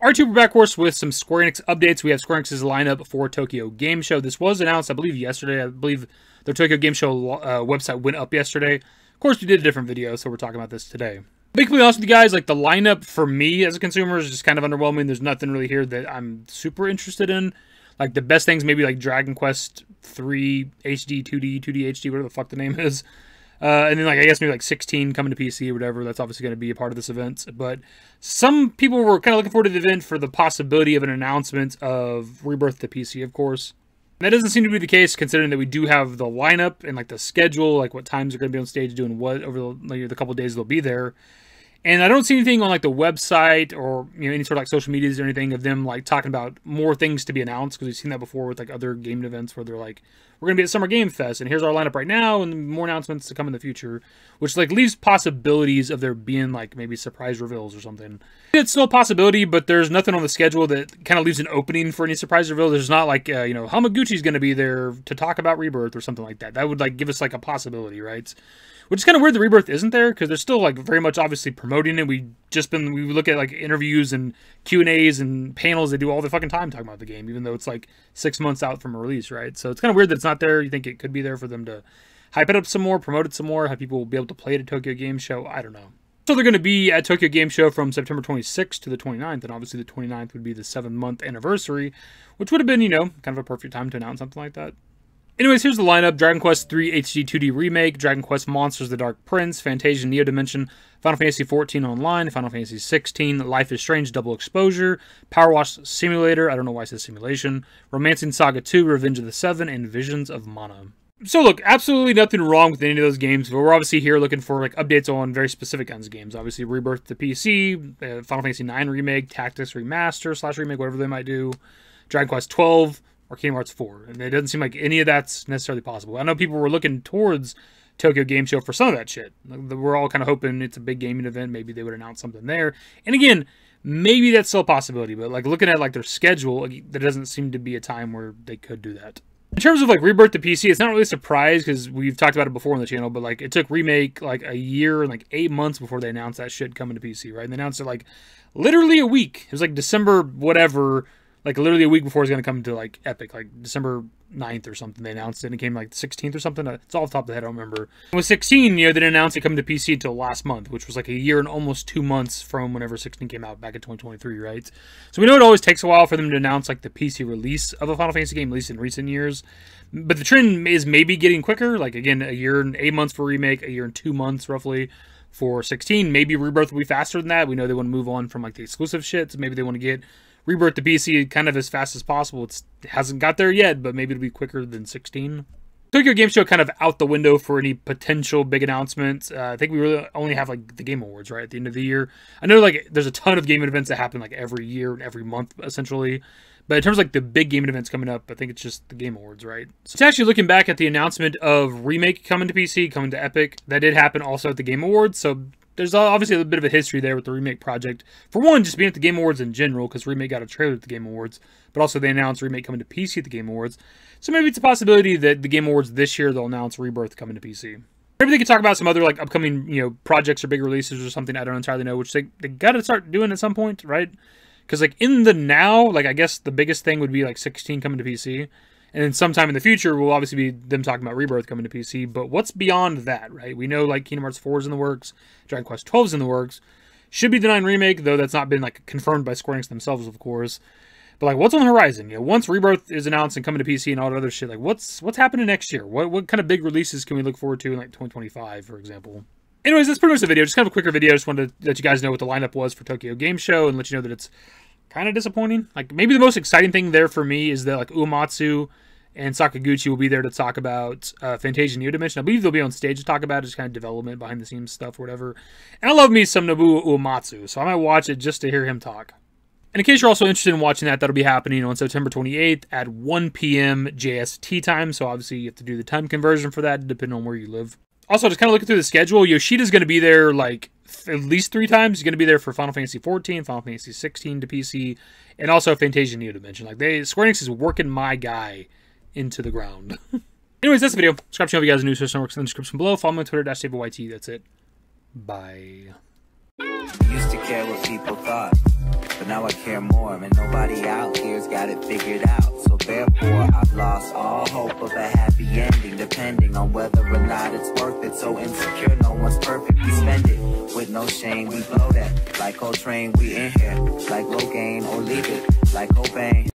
R2, we're back, of course, with some Square Enix updates. We have Square Enix's lineup for Tokyo Game Show. This was announced, I believe, yesterday. I believe their Tokyo Game Show website went up yesterday. Of course, we did a different video, so we're talking about this today. To be completely honest with you guys, like, the lineup for me as a consumer is just kind of underwhelming. There's nothing really here that I'm super interested in. Like, the best things maybe like Dragon Quest 3 HD, 2D HD, whatever the fuck the name is. And then, like, I guess maybe like 16 coming to PC or whatever. That's obviously going to be a part of this event. But some people were kind of looking forward to the event for the possibility of an announcement of Rebirth to PC, of course. That doesn't seem to be the case, considering that we do have the lineup and, like, the schedule, like what times they're going to be on stage doing what over the couple of days they'll be there. And I don't see anything on, like, the website or, you know, any sort of, like, social medias or anything of them, like, talking about more things to be announced, because we've seen that before with, like, other gaming events where they're like, we're going to be at Summer Game Fest, and here's our lineup right now, and more announcements to come in the future, which, like, leaves possibilities of there being, like, maybe surprise reveals or something. It's still a possibility, but there's nothing on the schedule that kind of leaves an opening for any surprise reveal. There's not, like, you know, Hamaguchi's going to be there to talk about Rebirth or something like that. That would, like, give us, like, a possibility, right? Which is kind of weird the Rebirth isn't there, because they're still, like, very much obviously promoting it. We look at, like, interviews and Q&As and panels. They do all the fucking time talking about the game, even though it's, like, 6 months out from a release, right? So it's kind of weird that it's not there. You think it could be there for them to hype it up some more, promote it some more, have people be able to play it at Tokyo Game Show. I don't know. So they're going to be at Tokyo Game Show from September 26th to the 29th, and obviously the 29th would be the 7-month anniversary, which would have been, you know, kind of a perfect time to announce something like that. Anyways, here's the lineup. Dragon Quest 3 HD 2D Remake, Dragon Quest Monsters the Dark Prince, Fantasia Neo Dimension, Final Fantasy 14 Online, Final Fantasy 16, Life is Strange Double Exposure, Power Wash Simulator, I don't know why it says simulation, Romancing Saga 2, Revenge of the Seven, and Visions of Mana. So look, absolutely nothing wrong with any of those games, but we're obviously here looking for, like, updates on very specific kinds of games. Obviously, Rebirth to PC, Final Fantasy 9 Remake, Tactics Remaster / Remake, whatever they might do, Dragon Quest 12, or Kingdom Hearts 4, and it doesn't seem like any of that's necessarily possible. I know people were looking towards Tokyo Game Show for some of that shit. We're all kind of hoping it's a big gaming event. Maybe they would announce something there. And again, maybe that's still a possibility, but, like, looking at, like, their schedule, like, there doesn't seem to be a time where they could do that. In terms of, like, Rebirth to PC, it's not really a surprise because we've talked about it before on the channel, but, like, it took Remake, like, a year and, like, 8 months before they announced that shit coming to PC, right? And they announced it, like, literally a week. It was, like, December whatever, like, literally a week before it's going to come to, like, Epic, like, December 9th or something, they announced it, and it came, like, the 16th or something. It's all off the top of the head, I don't remember. And with 16, you know, they didn't announce it coming to PC until last month, which was, like, a year and almost 2 months from whenever 16 came out back in 2023, right? So we know it always takes a while for them to announce, like, the PC release of a Final Fantasy game, at least in recent years. But the trend is maybe getting quicker. Like, again, a year and 8 months for Remake, a year and 2 months, roughly, for 16. Maybe Rebirth will be faster than that. We know they want to move on from, like, the exclusive shit, so maybe they want to get Rebirth to PC kind of as fast as possible. It hasn't got there yet, but maybe it'll be quicker than 16. Tokyo Game Show kind of out the window for any potential big announcements. I think we really only have, like, the Game Awards, right, at the end of the year. I know, like, there's a ton of gaming events that happen, like, every year and every month, essentially. But in terms of, like, the big gaming events coming up, I think it's just the Game Awards, right? So it's actually looking back at the announcement of Remake coming to PC, coming to Epic. That did happen also at the Game Awards, so there's obviously a bit of a history there with the Remake project. For one, just being at the Game Awards in general, because Remake got a trailer at the Game Awards, but also they announced Remake coming to PC at the Game Awards. So maybe it's a possibility that the Game Awards this year, they'll announce Rebirth coming to PC. Maybe they could talk about some other, like, upcoming, you know, projects or big releases or something. I don't entirely know, which they got to start doing at some point, right? Because, like, in the now, like, I guess the biggest thing would be, like, 16 coming to PC. And then sometime in the future will obviously be them talking about Rebirth coming to PC. But what's beyond that, right? We know, like, Kingdom Hearts 4 is in the works. Dragon Quest 12 is in the works. Should be the 9 Remake, though that's not been, like, confirmed by Square Enix themselves, of course. But, like, what's on the horizon? You know, once Rebirth is announced and coming to PC and all that other shit, like, what's happening next year? What kind of big releases can we look forward to in, like, 2025, for example? Anyways, that's pretty much the video. Just kind of a quicker video. Just wanted to let you guys know what the lineup was for Tokyo Game Show and let you know that it's kind of disappointing. Like, maybe the most exciting thing there for me is that, like, Uematsu and Sakaguchi will be there to talk about Fantasia Neo Dimension. I believe they'll be on stage to talk about it, just kind of development, behind the scenes stuff, or whatever. And I love me some Nobuo Uematsu, so I might watch it just to hear him talk. And in case you're also interested in watching that, that'll be happening on September 28th at 1 p.m. JST time. So obviously you have to do the time conversion for that, depending on where you live. Also, just kind of looking through the schedule, Yoshida's going to be there, like, at least 3 times. He's going to be there for Final Fantasy 14, Final Fantasy 16 to PC, and also Fantasia Neo Dimension. Like, Square Enix is working my guy into the ground. Anyways, that's the video. Subscribe to the channel if you guys are new, so works in the description below. Follow me on Twitter, @DaveYT. That's it. Bye. Used to care what people thought. but now I care more, and nobody out here's got it figured out. So therefore I've lost all hope of a happy ending, depending on whether or not it's worth it. So insecure, no one's perfect, we spend it with no shame, we blow that like Coltrane. We in here like Rogaine, or leave it like Cobain.